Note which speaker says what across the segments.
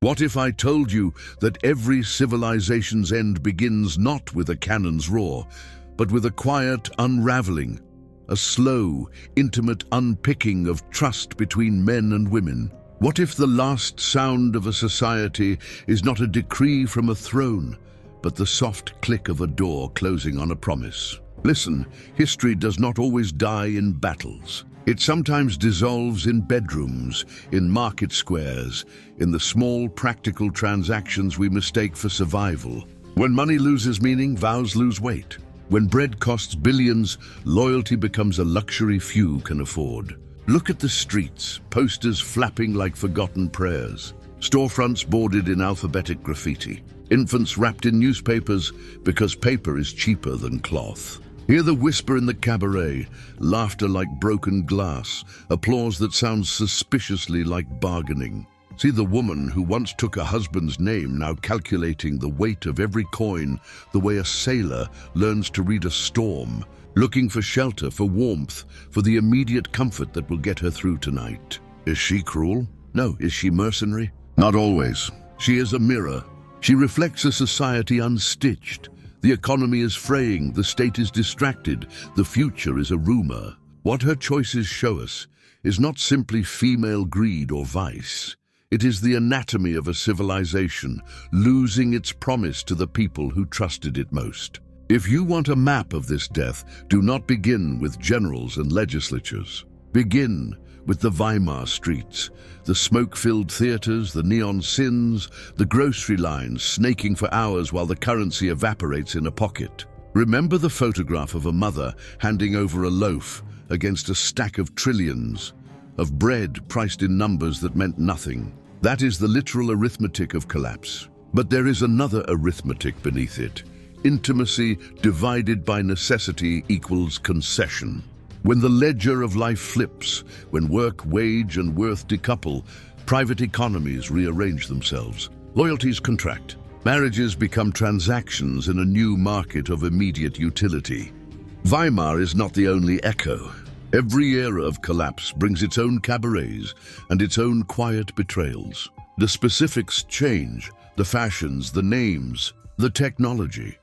Speaker 1: What if I told you that every civilization's end begins not with a cannon's roar, but with a quiet unraveling, a slow, intimate unpicking of trust between men and women? What if the last sound of a society is not a decree from a throne, but the soft click of a door closing on a promise? Listen, history does not always die in battles. It sometimes dissolves in bedrooms, in market squares, in the small practical transactions we mistake for survival. When money loses meaning, vows lose weight. When bread costs billions, loyalty becomes a luxury few can afford. Look at the streets, posters flapping like forgotten prayers, storefronts boarded in alphabetic graffiti, infants wrapped in newspapers because paper is cheaper than cloth. Hear the whisper in the cabaret, laughter like broken glass, applause that sounds suspiciously like bargaining. See the woman who once took a husband's name now calculating the weight of every coin, the way a sailor learns to read a storm, looking for shelter, for warmth, for the immediate comfort that will get her through tonight. Is she cruel? No. Is she mercenary? Not always. She is a mirror. She reflects a society unstitched. The economy is fraying, the state is distracted, the future is a rumor. What her choices show us is not simply female greed or vice. It is the anatomy of a civilization losing its promise to the people who trusted it most. If you want a map of this death, do not begin with generals and legislatures. Begin with the Weimar streets, the smoke-filled theaters, the neon sins, the grocery lines snaking for hours while the currency evaporates in a pocket. Remember the photograph of a mother handing over a loaf against a stack of trillions, of bread priced in numbers that meant nothing. That is the literal arithmetic of collapse. But there is another arithmetic beneath it. Intimacy divided by necessity equals concession. When the ledger of life flips, when work, wage, and worth decouple, private economies rearrange themselves. Loyalties contract. Marriages become transactions in a new market of immediate utility. Weimar is not the only echo. Every era of collapse brings its own cabarets and its own quiet betrayals. The specifics change, the fashions, the names, the technology.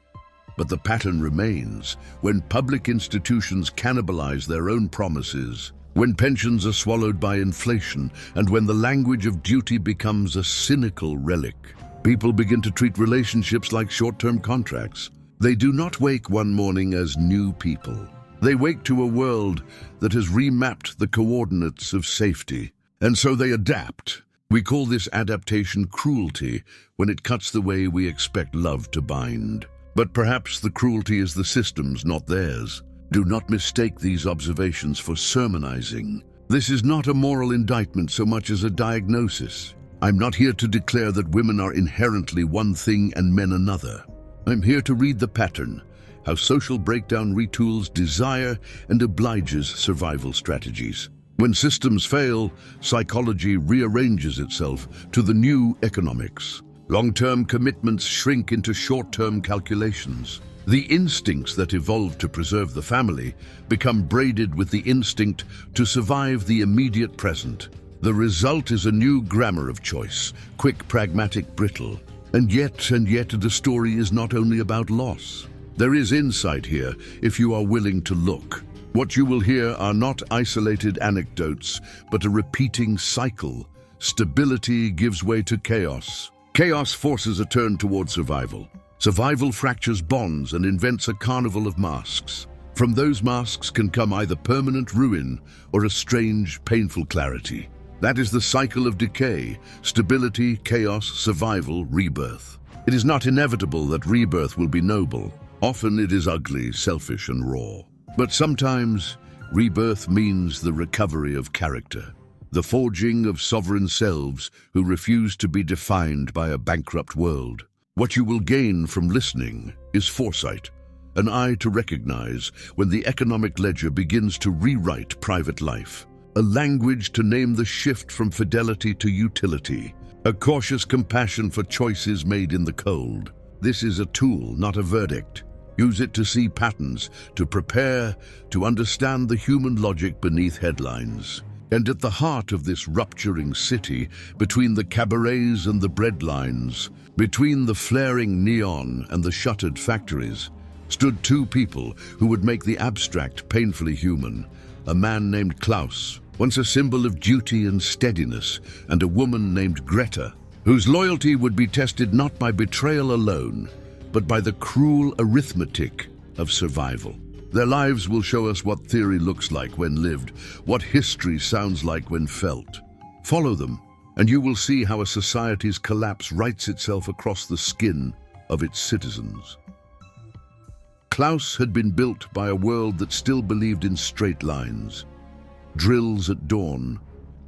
Speaker 1: But the pattern remains. When public institutions cannibalize their own promises, when pensions are swallowed by inflation, and when the language of duty becomes a cynical relic, people begin to treat relationships like short-term contracts. They do not wake one morning as new people. They wake to a world that has remapped the coordinates of safety, and so they adapt. We call this adaptation cruelty when it cuts the way we expect love to bind. But perhaps the cruelty is the system's, not theirs. Do not mistake these observations for sermonizing. This is not a moral indictment so much as a diagnosis. I'm not here to declare that women are inherently one thing and men another. I'm here to read the pattern, how social breakdown retools desire and obliges survival strategies. When systems fail, psychology rearranges itself to the new economics. Long-term commitments shrink into short-term calculations. The instincts that evolved to preserve the family become braided with the instinct to survive the immediate present. The result is a new grammar of choice, quick, pragmatic, brittle. And yet, the story is not only about loss. There is insight here if you are willing to look. What you will hear are not isolated anecdotes, but a repeating cycle. Stability gives way to chaos. Chaos forces a turn toward survival. Survival fractures bonds and invents a carnival of masks. From those masks can come either permanent ruin or a strange, painful clarity. That is the cycle of decay: stability, chaos, survival, rebirth. It is not inevitable that rebirth will be noble. Often it is ugly, selfish, and raw. But sometimes rebirth means the recovery of character. The forging of sovereign selves who refuse to be defined by a bankrupt world. What you will gain from listening is foresight, an eye to recognize when the economic ledger begins to rewrite private life, a language to name the shift from fidelity to utility, a cautious compassion for choices made in the cold. This is a tool, not a verdict. Use it to see patterns, to prepare, to understand the human logic beneath headlines. And at the heart of this rupturing city, between the cabarets and the breadlines, between the flaring neon and the shuttered factories, stood two people who would make the abstract painfully human. A man named Klaus, once a symbol of duty and steadiness, and a woman named Greta, whose loyalty would be tested not by betrayal alone, but by the cruel arithmetic of survival. Their lives will show us what theory looks like when lived, what history sounds like when felt. Follow them, and you will see how a society's collapse writes itself across the skin of its citizens. Klaus had been built by a world that still believed in straight lines. Drills at dawn,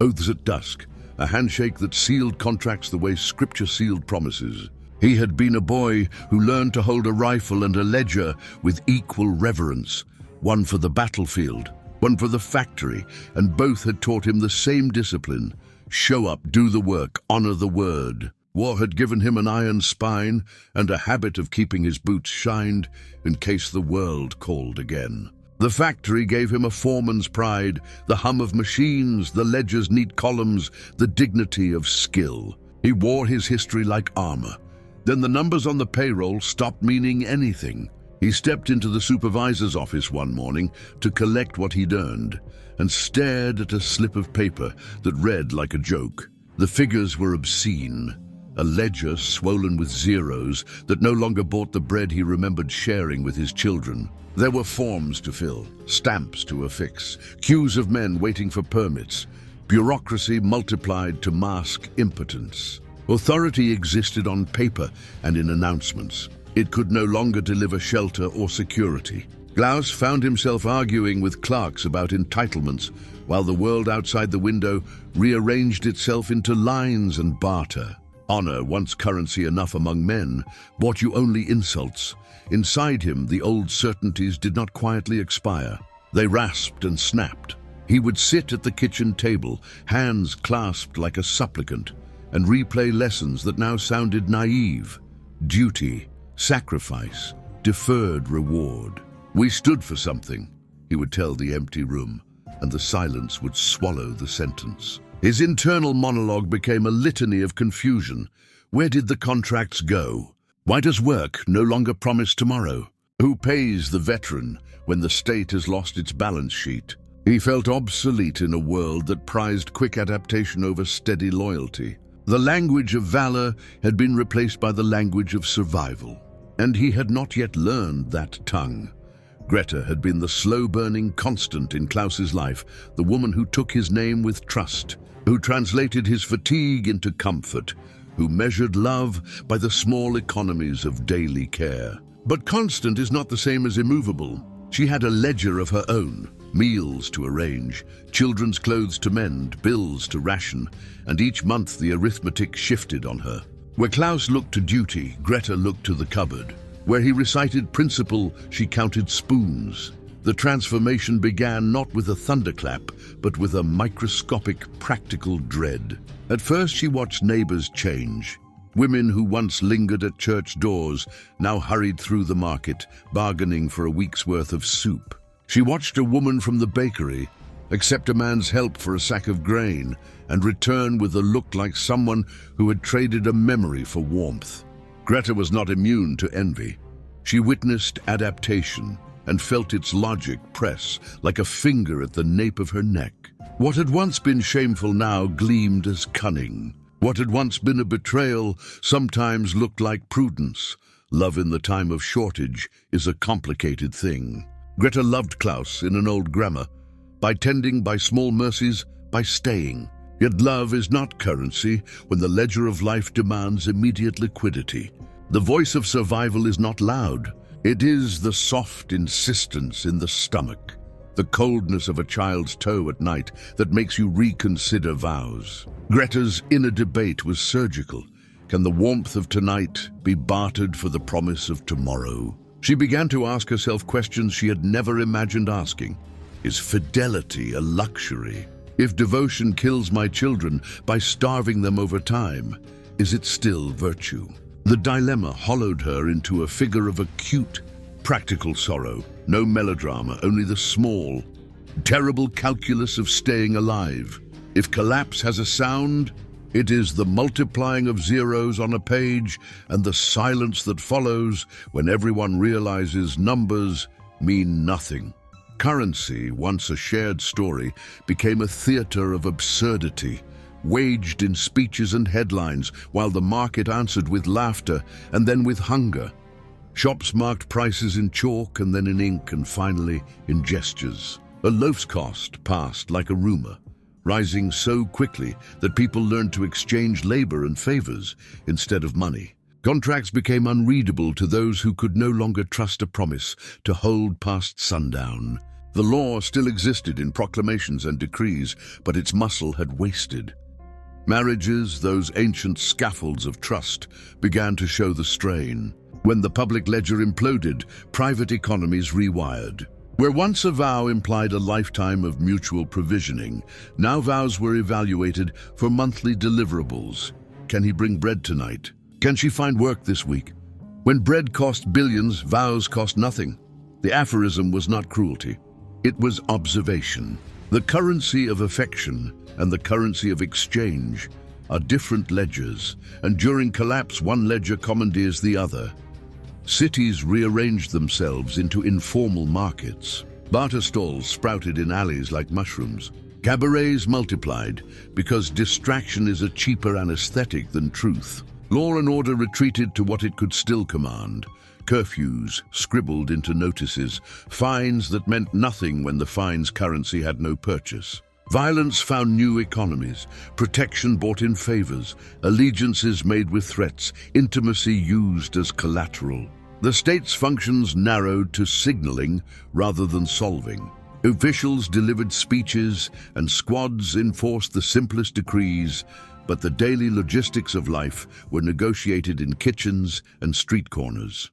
Speaker 1: oaths at dusk, a handshake that sealed contracts the way scripture sealed promises. He had been a boy who learned to hold a rifle and a ledger with equal reverence, one for the battlefield, one for the factory, and both had taught him the same discipline. Show up, do the work, honor the word. War had given him an iron spine and a habit of keeping his boots shined in case the world called again. The factory gave him a foreman's pride, the hum of machines, the ledger's neat columns, the dignity of skill. He wore his history like armor. Then the numbers on the payroll stopped meaning anything. He stepped into the supervisor's office one morning to collect what he'd earned and stared at a slip of paper that read like a joke. The figures were obscene, a ledger swollen with zeros that no longer bought the bread he remembered sharing with his children. There were forms to fill, stamps to affix, queues of men waiting for permits, bureaucracy multiplied to mask impotence. Authority existed on paper and in announcements. It could no longer deliver shelter or security. Klaus found himself arguing with clerks about entitlements, while the world outside the window rearranged itself into lines and barter. Honor, once currency enough among men, bought you only insults. Inside him, the old certainties did not quietly expire. They rasped and snapped. He would sit at the kitchen table, hands clasped like a supplicant, and replay lessons that now sounded naive. Duty, sacrifice, deferred reward. We stood for something, he would tell the empty room, and the silence would swallow the sentence. His internal monologue became a litany of confusion. Where did the contracts go? Why does work no longer promise tomorrow? Who pays the veteran when the state has lost its balance sheet? He felt obsolete in a world that prized quick adaptation over steady loyalty. The language of valor had been replaced by the language of survival, and he had not yet learned that tongue. Greta had been the slow-burning constant in Klaus's life, the woman who took his name with trust, who translated his fatigue into comfort, who measured love by the small economies of daily care. But constant is not the same as immovable. She had a ledger of her own, meals to arrange, children's clothes to mend, bills to ration, and each month the arithmetic shifted on her. Where Klaus looked to duty, Greta looked to the cupboard. Where he recited principle, she counted spoons. The transformation began not with a thunderclap, but with a microscopic, practical dread. At first she watched neighbors change. Women who once lingered at church doors now hurried through the market, bargaining for a week's worth of soup. She watched a woman from the bakery accept a man's help for a sack of grain and return with a look like someone who had traded a memory for warmth. Greta was not immune to envy. She witnessed adaptation and felt its logic press like a finger at the nape of her neck. What had once been shameful now gleamed as cunning. What had once been a betrayal sometimes looked like prudence. Love in the time of shortage is a complicated thing. Greta loved Klaus in an old grammar, by tending, by small mercies, by staying. Yet love is not currency when the ledger of life demands immediate liquidity. The voice of survival is not loud. It is the soft insistence in the stomach, the coldness of a child's toe at night that makes you reconsider vows. Greta's inner debate was surgical. Can the warmth of tonight be bartered for the promise of tomorrow? She began to ask herself questions she had never imagined asking. Is fidelity a luxury? If devotion kills my children by starving them over time, is it still virtue? The dilemma hollowed her into a figure of acute, practical sorrow. No melodrama, only the small, terrible calculus of staying alive. If collapse has a sound, it is the multiplying of zeros on a page and the silence that follows when everyone realizes numbers mean nothing. Currency, once a shared story, became a theater of absurdity, waged in speeches and headlines, while the market answered with laughter and then with hunger. Shops marked prices in chalk and then in ink and finally in gestures. A loaf's cost passed like a rumor, rising so quickly that people learned to exchange labor and favors instead of money. Contracts became unreadable to those who could no longer trust a promise to hold past sundown. The law still existed in proclamations and decrees, but its muscle had wasted. Marriages, those ancient scaffolds of trust, began to show the strain. When the public ledger imploded, private economies rewired. Where once a vow implied a lifetime of mutual provisioning, now vows were evaluated for monthly deliverables. Can he bring bread tonight? Can she find work this week? When bread cost billions, vows cost nothing. The aphorism was not cruelty. It was observation. The currency of affection and the currency of exchange are different ledgers, and during collapse one ledger commandeers the other. Cities rearranged themselves into informal markets. Barter stalls sprouted in alleys like mushrooms. Cabarets multiplied because distraction is a cheaper anesthetic than truth. Law and order retreated to what it could still command. Curfews scribbled into notices, fines that meant nothing when the fine's currency had no purchase. Violence found new economies, protection bought in favors, allegiances made with threats, intimacy used as collateral. The state's functions narrowed to signaling rather than solving. Officials delivered speeches and squads enforced the simplest decrees, but the daily logistics of life were negotiated in kitchens and street corners.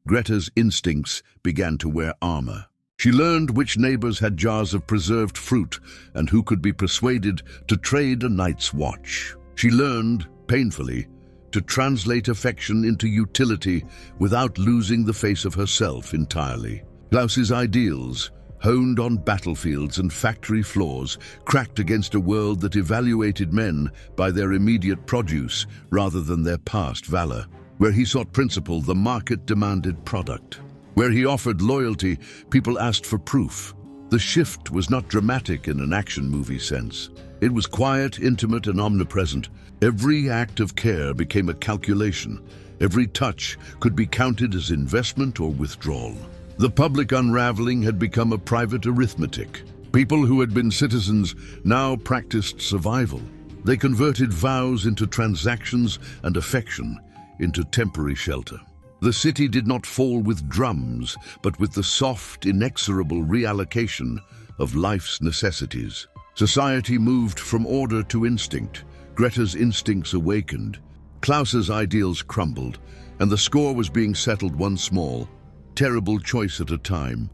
Speaker 1: Greta's instincts began to wear armor. She learned which neighbors had jars of preserved fruit and who could be persuaded to trade a night's watch. She learned, painfully, to translate affection into utility without losing the face of herself entirely. Klaus's ideals, honed on battlefields and factory floors, cracked against a world that evaluated men by their immediate produce rather than their past valor. Where he sought principle, the market demanded product. Where he offered loyalty, people asked for proof. The shift was not dramatic in an action movie sense. It was quiet, intimate, and omnipresent. Every act of care became a calculation. Every touch could be counted as investment or withdrawal. The public unraveling had become a private arithmetic. People who had been citizens now practiced survival. They converted vows into transactions and affection into temporary shelter. The city did not fall with drums, but with the soft, inexorable reallocation of life's necessities. Society moved from order to instinct. Greta's instincts awakened. Klaus's ideals crumbled, and the score was being settled one small, terrible choice at a time.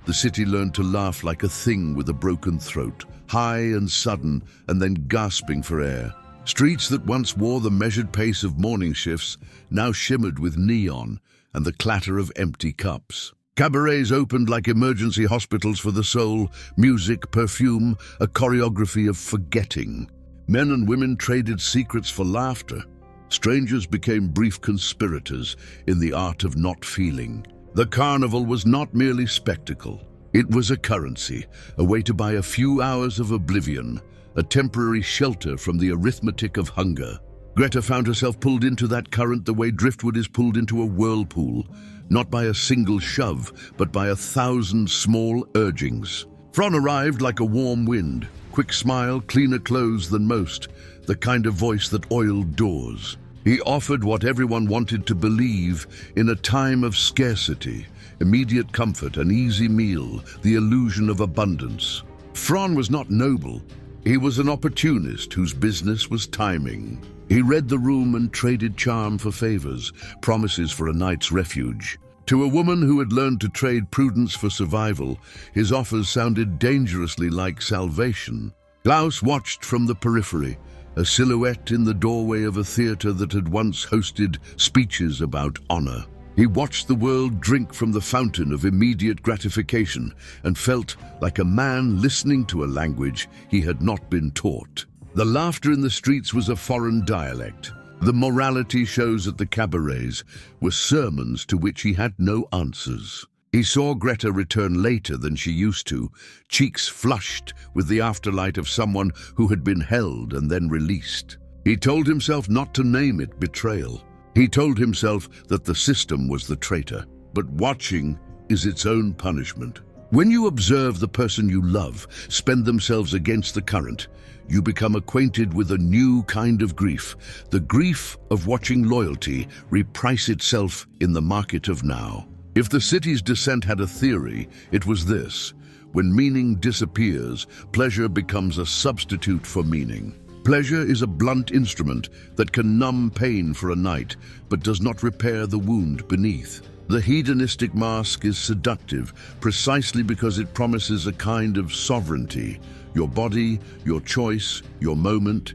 Speaker 1: The city learned to laugh like a thing with a broken throat, high and sudden, and then gasping for air. Streets that once wore the measured pace of morning shifts now shimmered with neon and the clatter of empty cups. Cabarets opened like emergency hospitals for the soul, music, perfume, a choreography of forgetting. Men and women traded secrets for laughter. Strangers became brief conspirators in the art of not feeling. The carnival was not merely spectacle. It was a currency, a way to buy a few hours of oblivion, a temporary shelter from the arithmetic of hunger. Greta found herself pulled into that current the way driftwood is pulled into a whirlpool, not by a single shove, but by 1,000 small urgings. Fron arrived like a warm wind, quick smile, cleaner clothes than most, the kind of voice that oiled doors. He offered what everyone wanted to believe in a time of scarcity, immediate comfort, an easy meal, the illusion of abundance. Fron was not noble. He was an opportunist whose business was timing. He read the room and traded charm for favors, promises for a night's refuge. To a woman who had learned to trade prudence for survival, his offers sounded dangerously like salvation. Klaus watched from the periphery, a silhouette in the doorway of a theater that had once hosted speeches about honor. He watched the world drink from the fountain of immediate gratification and felt like a man listening to a language he had not been taught. The laughter in the streets was a foreign dialect. The morality shows at the cabarets were sermons to which he had no answers. He saw Greta return later than she used to, cheeks flushed with the afterlight of someone who had been held and then released. He told himself not to name it betrayal. He told himself that the system was the traitor. But watching is its own punishment. When you observe the person you love spend themselves against the current, you become acquainted with a new kind of grief, the grief of watching loyalty reprice itself in the market of now. If the city's descent had a theory, it was this: when meaning disappears, pleasure becomes a substitute for meaning. Pleasure is a blunt instrument that can numb pain for a night, but does not repair the wound beneath. The hedonistic mask is seductive precisely because it promises a kind of sovereignty, your body, your choice, your moment,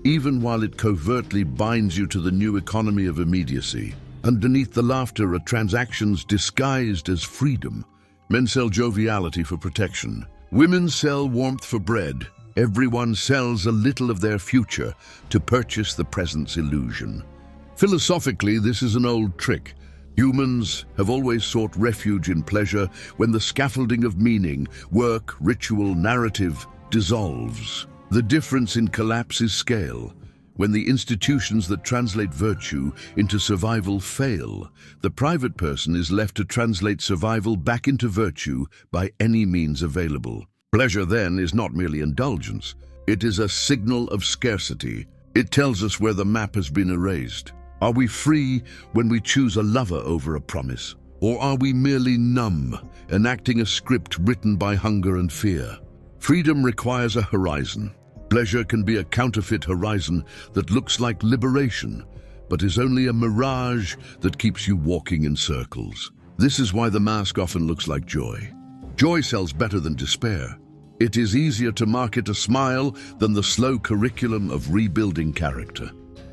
Speaker 1: even while it covertly binds you to the new economy of immediacy. Underneath the laughter are transactions disguised as freedom. Men sell joviality for protection. Women sell warmth for bread. Everyone sells a little of their future to purchase the present's illusion. Philosophically, this is an old trick. Humans have always sought refuge in pleasure when the scaffolding of meaning, work, ritual, narrative dissolves. The difference in collapse is scale. When the institutions that translate virtue into survival fail, the private person is left to translate survival back into virtue by any means available. Pleasure, then, is not merely indulgence. It is a signal of scarcity. It tells us where the map has been erased. Are we free when we choose a lover over a promise? Or are we merely numb, enacting a script written by hunger and fear? Freedom requires a horizon. Pleasure can be a counterfeit horizon that looks like liberation, but is only a mirage that keeps you walking in circles. This is why the mask often looks like joy. Joy sells better than despair. It is easier to market a smile than the slow curriculum of rebuilding character.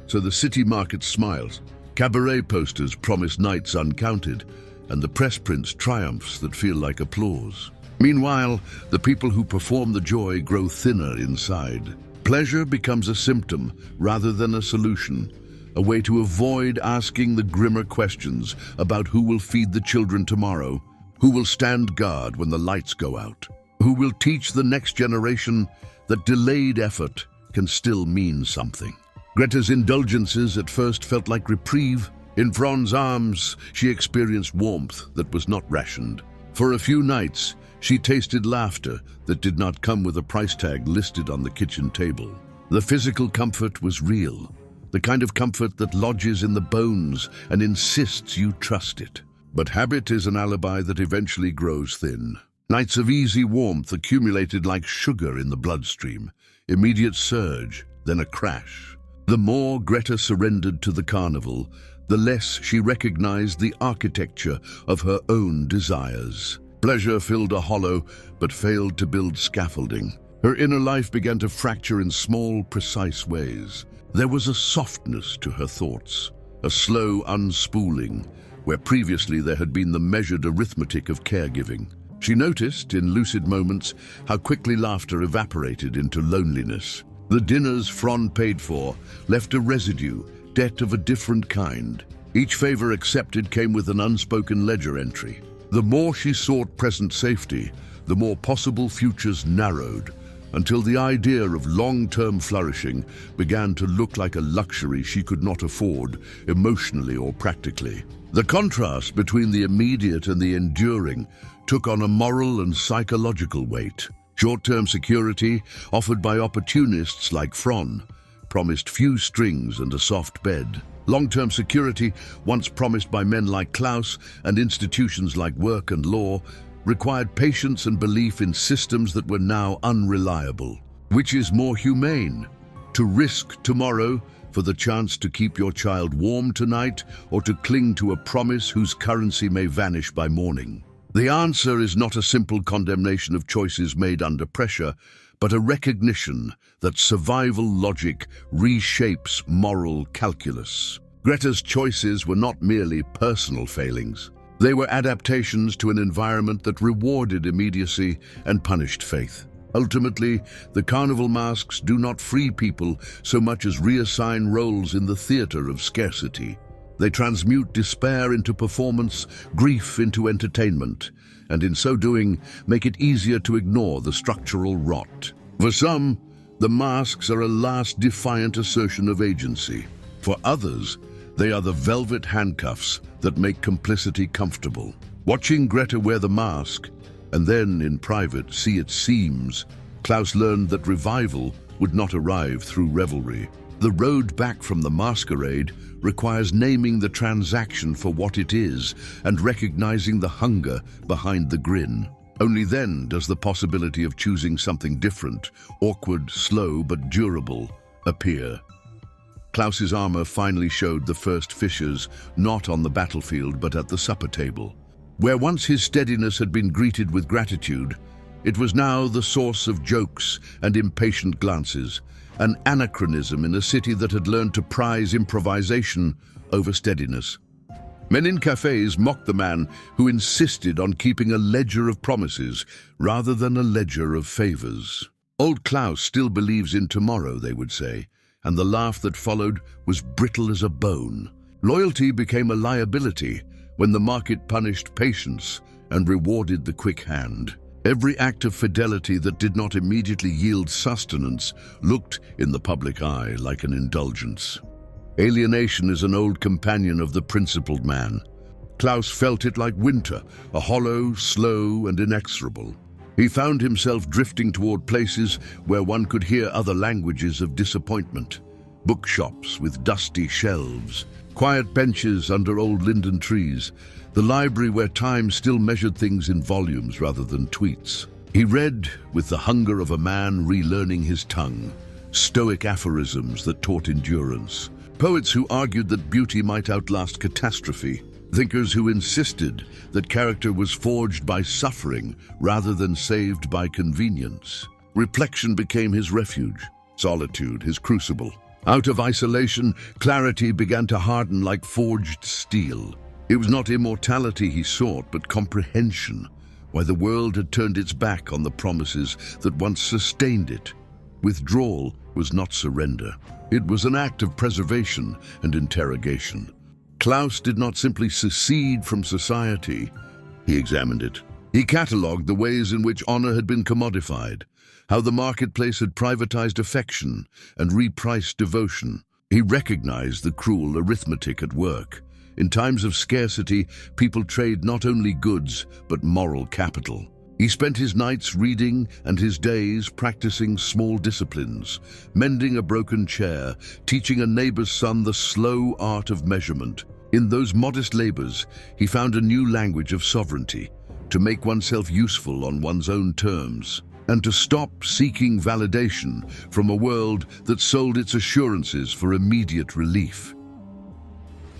Speaker 1: So the city markets smiles. Cabaret posters promise nights uncounted, and the press prints triumphs that feel like applause. Meanwhile, the people who perform the joy grow thinner inside. Pleasure becomes a symptom rather than a solution, a way to avoid asking the grimmer questions about who will feed the children tomorrow, who will stand guard when the lights go out, who will teach the next generation that delayed effort can still mean something. Greta's indulgences at first felt like reprieve. In Fran's arms, she experienced warmth that was not rationed. For a few nights, she tasted laughter that did not come with a price tag listed on the kitchen table. The physical comfort was real, the kind of comfort that lodges in the bones and insists you trust it. But habit is an alibi that eventually grows thin. Nights of easy warmth accumulated like sugar in the bloodstream. Immediate surge, then a crash. The more Greta surrendered to the carnival, the less she recognized the architecture of her own desires. Pleasure filled a hollow, but failed to build scaffolding. Her inner life began to fracture in small, precise ways. There was a softness to her thoughts, a slow unspooling, where previously there had been the measured arithmetic of caregiving. She noticed, in lucid moments, how quickly laughter evaporated into loneliness. The dinners Fron paid for left a residue, debt of a different kind. Each favor accepted came with an unspoken ledger entry. The more she sought present safety, the more possible futures narrowed, until the idea of long-term flourishing began to look like a luxury she could not afford, emotionally or practically. The contrast between the immediate and the enduring took on a moral and psychological weight. Short-term security, offered by opportunists like Fron, promised few strings and a soft bed. Long-term security, once promised by men like Klaus and institutions like work and law, required patience and belief in systems that were now unreliable. Which is more humane? To risk tomorrow for the chance to keep your child warm tonight, or to cling to a promise whose currency may vanish by morning? The answer is not a simple condemnation of choices made under pressure, but a recognition that survival logic reshapes moral calculus. Greta's choices were not merely personal failings. They were adaptations to an environment that rewarded immediacy and punished faith. Ultimately, the carnival masks do not free people so much as reassign roles in the theater of scarcity. They transmute despair into performance, grief into entertainment, and in so doing, make it easier to ignore the structural rot. For some, the masks are a last defiant assertion of agency. For others, they are the velvet handcuffs that make complicity comfortable. Watching Greta wear the mask, and then, in private, see its seams, Klaus learned that revival would not arrive through revelry. The road back from the masquerade requires naming the transaction for what it is and recognizing the hunger behind the grin. Only then does the possibility of choosing something different, awkward, slow, but durable, appear. Klaus's armor finally showed the first fissures, not on the battlefield but at the supper table. Where once his steadiness had been greeted with gratitude, it was now the source of jokes and impatient glances, an anachronism in a city that had learned to prize improvisation over steadiness. Men in cafes mocked the man who insisted on keeping a ledger of promises rather than a ledger of favors. Old Klaus still believes in tomorrow, they would say, and the laugh that followed was brittle as a bone. Loyalty became a liability when the market punished patience and rewarded the quick hand. Every act of fidelity that did not immediately yield sustenance looked, in the public eye, like an indulgence. Alienation is an old companion of the principled man. Klaus felt it like winter, a hollow, slow, and inexorable. He found himself drifting toward places where one could hear other languages of disappointment. Bookshops with dusty shelves, quiet benches under old linden trees, the library where time still measured things in volumes rather than tweets. He read with the hunger of a man relearning his tongue, stoic aphorisms that taught endurance, poets who argued that beauty might outlast catastrophe, thinkers who insisted that character was forged by suffering rather than saved by convenience. Reflection became his refuge, solitude his crucible. Out of isolation, clarity began to harden like forged steel. It was not immortality he sought, but comprehension, why the world had turned its back on the promises that once sustained it. Withdrawal was not surrender. It was an act of preservation and interrogation. Klaus did not simply secede from society, he examined it. He catalogued the ways in which honor had been commodified, how the marketplace had privatized affection and repriced devotion. He recognized the cruel arithmetic at work. In times of scarcity, people trade not only goods, but moral capital. He spent his nights reading and his days practicing small disciplines, mending a broken chair, teaching a neighbor's son the slow art of measurement. In those modest labors, he found a new language of sovereignty, to make oneself useful on one's own terms, and to stop seeking validation from a world that sold its assurances for immediate relief.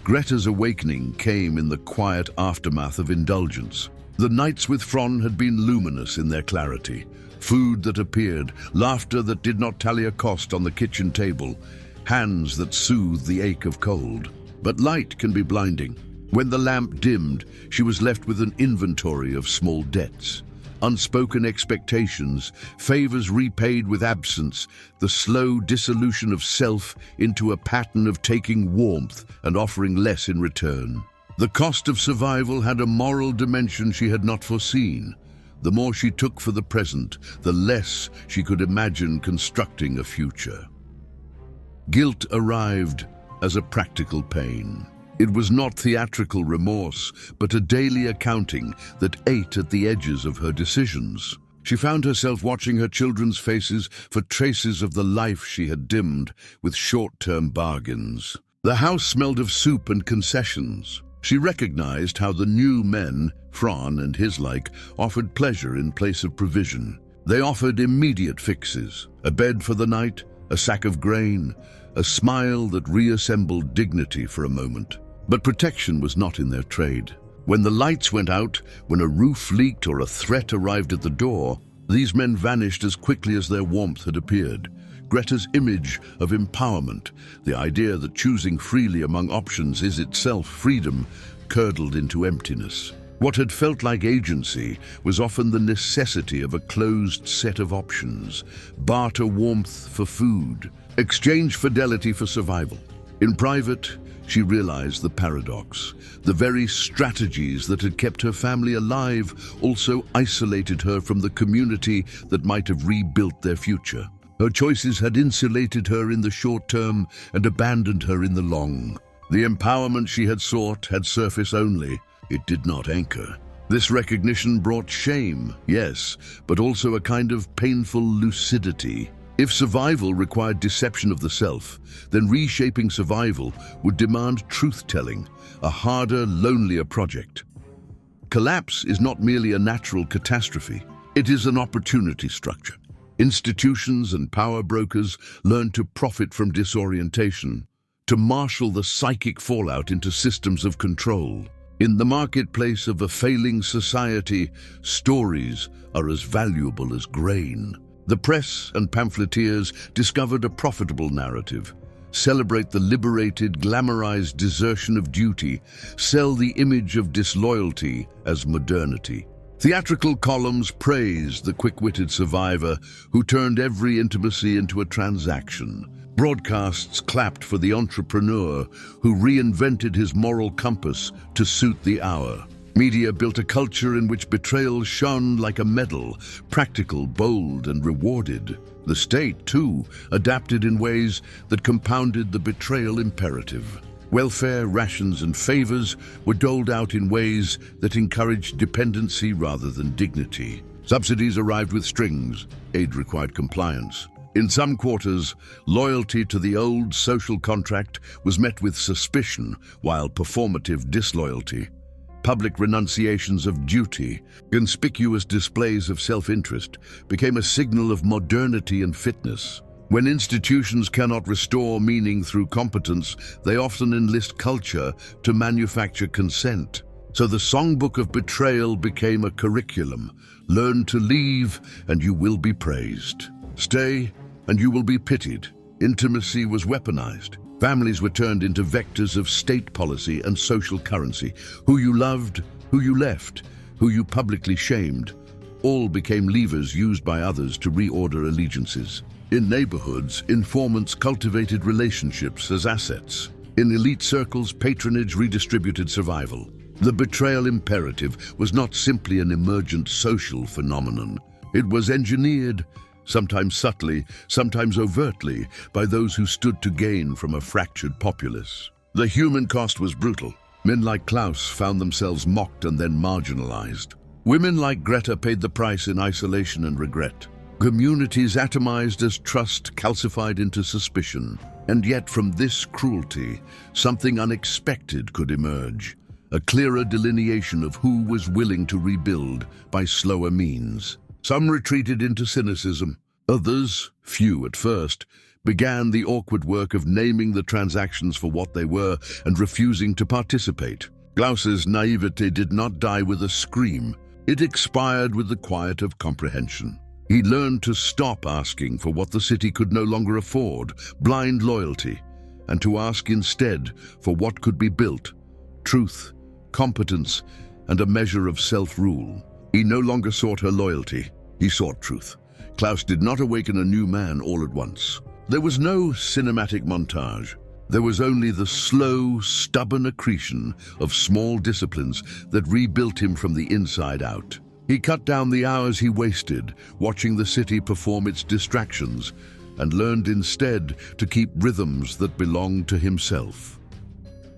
Speaker 1: Greta's awakening came in the quiet aftermath of indulgence. The nights with Fron had been luminous in their clarity. Food that appeared, laughter that did not tally a cost on the kitchen table, hands that soothed the ache of cold. But light can be blinding. When the lamp dimmed, she was left with an inventory of small debts. Unspoken expectations, favors repaid with absence, the slow dissolution of self into a pattern of taking warmth and offering less in return. The cost of survival had a moral dimension she had not foreseen. The more she took for the present, the less she could imagine constructing a future. Guilt arrived as a practical pain. It was not theatrical remorse, but a daily accounting that ate at the edges of her decisions. She found herself watching her children's faces for traces of the life she had dimmed with short-term bargains. The house smelled of soup and concessions. She recognized how the new men, Fron and his like, offered pleasure in place of provision. They offered immediate fixes, a bed for the night, a sack of grain, a smile that reassembled dignity for a moment. But protection was not in their trade. When the lights went out, when a roof leaked or a threat arrived at the door, these men vanished as quickly as their warmth had appeared. Greta's image of empowerment, the idea that choosing freely among options is itself freedom, curdled into emptiness. What had felt like agency was often the necessity of a closed set of options. Barter warmth for food, exchange fidelity for survival. In private, she realized the paradox. The very strategies that had kept her family alive also isolated her from the community that might have rebuilt their future. Her choices had insulated her in the short term and abandoned her in the long. The empowerment she had sought had surface only. It did not anchor. This recognition brought shame, yes, but also a kind of painful lucidity. If survival required deception of the self, then reshaping survival would demand truth-telling, a harder, lonelier project. Collapse is not merely a natural catastrophe. It is an opportunity structure. Institutions and power brokers learn to profit from disorientation, to marshal the psychic fallout into systems of control. In the marketplace of a failing society, stories are as valuable as grain. The press and pamphleteers discovered a profitable narrative. Celebrate the liberated, glamorized desertion of duty, sell the image of disloyalty as modernity. Theatrical columns praised the quick-witted survivor who turned every intimacy into a transaction. Broadcasts clapped for the entrepreneur who reinvented his moral compass to suit the hour. Media built a culture in which betrayal shone like a medal, practical, bold, and rewarded. The state, too, adapted in ways that compounded the betrayal imperative. Welfare, rations, and favors were doled out in ways that encouraged dependency rather than dignity. Subsidies arrived with strings. Aid required compliance. In some quarters, loyalty to the old social contract was met with suspicion, while performative disloyalty. Public renunciations of duty, conspicuous displays of self-interest, became a signal of modernity and fitness. When institutions cannot restore meaning through competence, they often enlist culture to manufacture consent. So the songbook of betrayal became a curriculum. Learn to leave, and you will be praised. Stay, and you will be pitied. Intimacy was weaponized. Families were turned into vectors of state policy and social currency. Who you loved, who you left, who you publicly shamed, all became levers used by others to reorder allegiances. In neighborhoods, informants cultivated relationships as assets. In elite circles, patronage redistributed survival. The betrayal imperative was not simply an emergent social phenomenon. It was engineered, sometimes subtly, sometimes overtly, by those who stood to gain from a fractured populace. The human cost was brutal. Men like Klaus found themselves mocked and then marginalized. Women like Greta paid the price in isolation and regret. Communities atomized as trust calcified into suspicion. And yet from this cruelty, something unexpected could emerge. A clearer delineation of who was willing to rebuild by slower means. Some retreated into cynicism. Others, few at first, began the awkward work of naming the transactions for what they were and refusing to participate. Klaus's naivete did not die with a scream. It expired with the quiet of comprehension. He learned to stop asking for what the city could no longer afford, blind loyalty, and to ask instead for what could be built, truth, competence, and a measure of self-rule. He no longer sought her loyalty, he sought truth. Klaus did not awaken a new man all at once. There was no cinematic montage. There was only the slow, stubborn accretion of small disciplines that rebuilt him from the inside out. He cut down the hours he wasted, watching the city perform its distractions, and learned instead to keep rhythms that belonged to himself.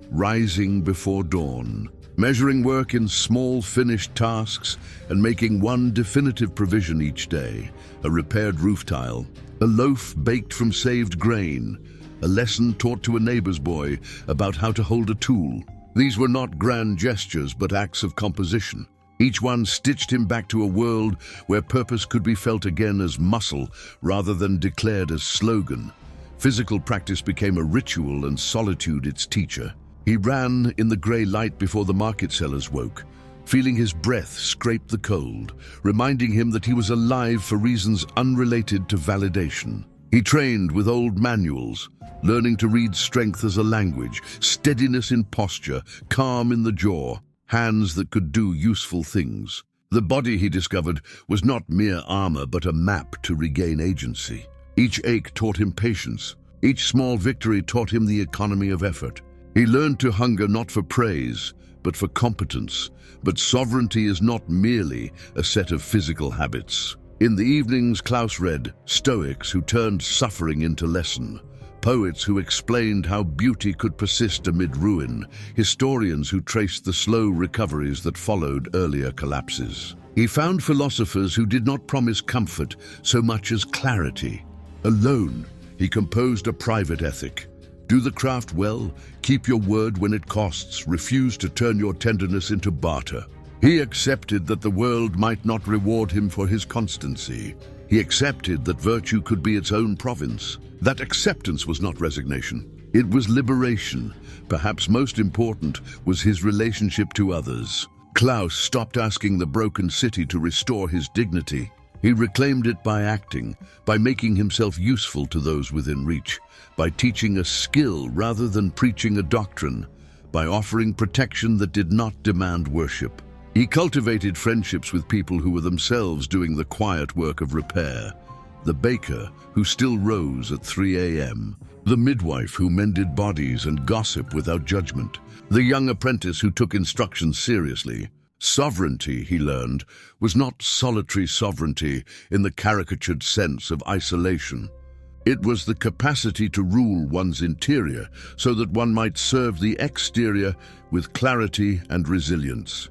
Speaker 1: Rising before dawn, measuring work in small finished tasks, and making one definitive provision each day, a repaired roof tile, a loaf baked from saved grain, a lesson taught to a neighbor's boy about how to hold a tool. These were not grand gestures, but acts of composition. Each one stitched him back to a world where purpose could be felt again as muscle rather than declared as slogan. Physical practice became a ritual and solitude its teacher. He ran in the grey light before the market sellers woke, feeling his breath scrape the cold, reminding him that he was alive for reasons unrelated to validation. He trained with old manuals, learning to read strength as a language, steadiness in posture, calm in the jaw, hands that could do useful things. The body, he discovered, was not mere armor but a map to regain agency. Each ache taught him patience. Each small victory taught him the economy of effort. He learned to hunger not for praise, but for competence. But sovereignty is not merely a set of physical habits. In the evenings, Klaus read Stoics who turned suffering into lesson, poets who explained how beauty could persist amid ruin, historians who traced the slow recoveries that followed earlier collapses. He found philosophers who did not promise comfort so much as clarity. Alone, he composed a private ethic. Do the craft well, keep your word when it costs, refuse to turn your tenderness into barter. He accepted that the world might not reward him for his constancy. He accepted that virtue could be its own province. That acceptance was not resignation. It was liberation. Perhaps most important was his relationship to others. Klaus stopped asking the broken city to restore his dignity. He reclaimed it by acting, by making himself useful to those within reach, by teaching a skill rather than preaching a doctrine, by offering protection that did not demand worship. He cultivated friendships with people who were themselves doing the quiet work of repair. The baker who still rose at 3 a.m., the midwife who mended bodies and gossip without judgment, the young apprentice who took instruction seriously. Sovereignty, he learned, was not solitary sovereignty in the caricatured sense of isolation. It was the capacity to rule one's interior so that one might serve the exterior with clarity and resilience.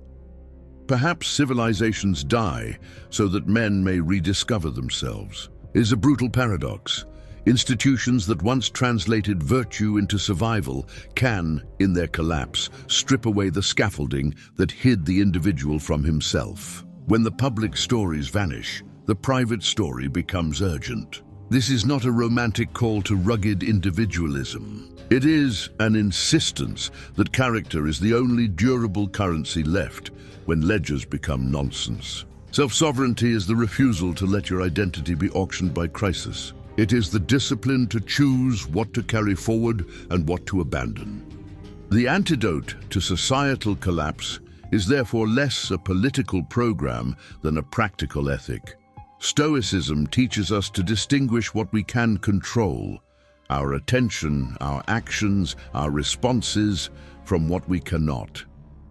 Speaker 1: Perhaps civilizations die so that men may rediscover themselves. It is a brutal paradox. Institutions that once translated virtue into survival can, in their collapse, strip away the scaffolding that hid the individual from himself. When the public stories vanish, the private story becomes urgent. This is not a romantic call to rugged individualism. It is an insistence that character is the only durable currency left when ledgers become nonsense. Self-sovereignty is the refusal to let your identity be auctioned by crisis. It is the discipline to choose what to carry forward and what to abandon. The antidote to societal collapse is therefore less a political program than a practical ethic. Stoicism teaches us to distinguish what we can control, our attention, our actions, our responses, from what we cannot.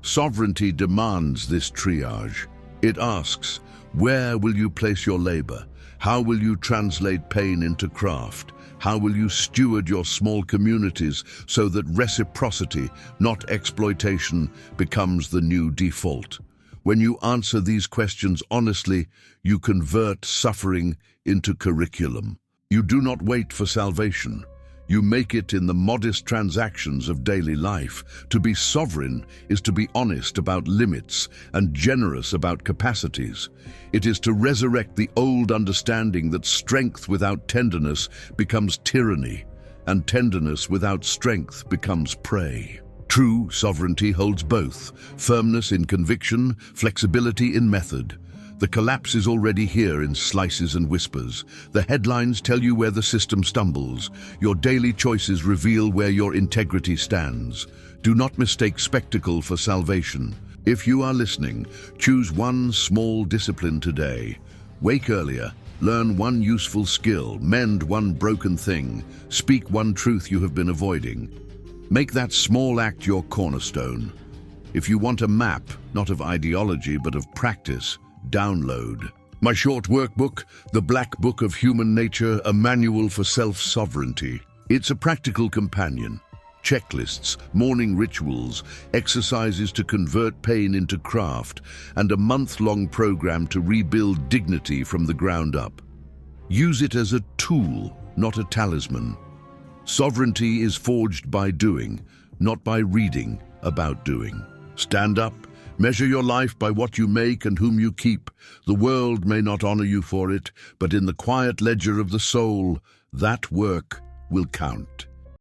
Speaker 1: Sovereignty demands this triage. It asks, where will you place your labor? How will you translate pain into craft? How will you steward your small communities so that reciprocity, not exploitation, becomes the new default? When you answer these questions honestly, you convert suffering into curriculum. You do not wait for salvation. You make it in the modest transactions of daily life. To be sovereign is to be honest about limits and generous about capacities. It is to resurrect the old understanding that strength without tenderness becomes tyranny, and tenderness without strength becomes prey. True sovereignty holds both, firmness in conviction, flexibility in method. The collapse is already here in slices and whispers. The headlines tell you where the system stumbles. Your daily choices reveal where your integrity stands. Do not mistake spectacle for salvation. If you are listening, choose one small discipline today. Wake earlier, learn one useful skill, mend one broken thing, speak one truth you have been avoiding. Make that small act your cornerstone. If you want a map, not of ideology but of practice, download my short workbook, The Black Book of Human Nature, a manual for self-sovereignty. It's a practical companion. Checklists, morning rituals, exercises to convert pain into craft, and a month-long program to rebuild dignity from the ground up. Use it as a tool, not a talisman. Sovereignty is forged by doing, not by reading about doing. Stand up. Measure your life by what you make and whom you keep. The world may not honor you for it, but in the quiet ledger of the soul, that work will count.